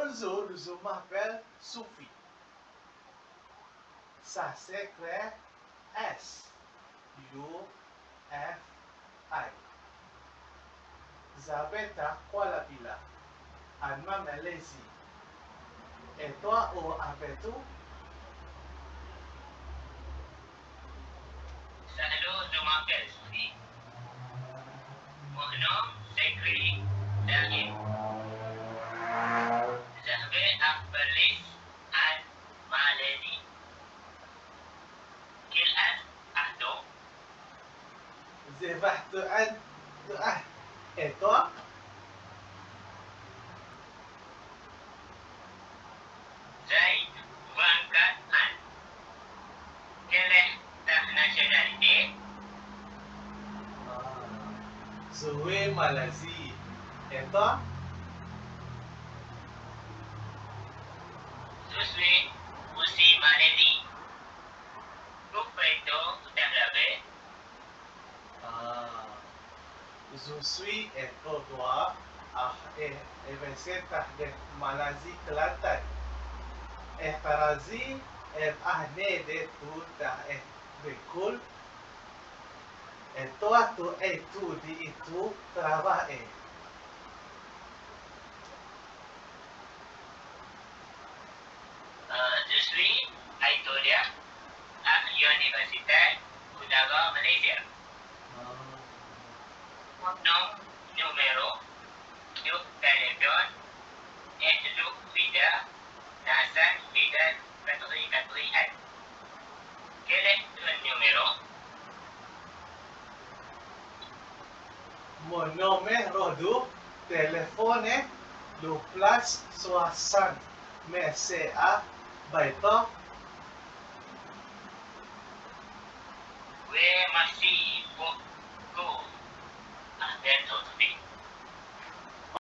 Bonjour, je m'appelle Sophie. Ça s'écrit S-U-F-I. J'habite à Kuala Bila, en Malaisie. Et toi, où habites-tu? Salut, je m'appelle Sophie. Mon nom s'écrit Daniel. Je vais à Paris, en Malaisie. Quel âge as-tu? J'ai 21 ans. Et toi? J'ai 24 ans. Quelle est ta nationalité? Je suis Malaisie. Et toi? Je suis aussi Malaisie. Que fais-tu dans la vie? Je suis étudiant à l'Université de Malaisie Kelantan. Estarazi est année d'études à l'école. Et toi, tu étudies et tu travailles. Je suis étudiant à l'Université Utara Malaysia. Mon nom, numéro, de téléphone, et le Vida, Nassan Vida 441. Quel est ton numéro? Mon numéro de téléphone est le +60. Mais c'est à Baito. Oui, merci pour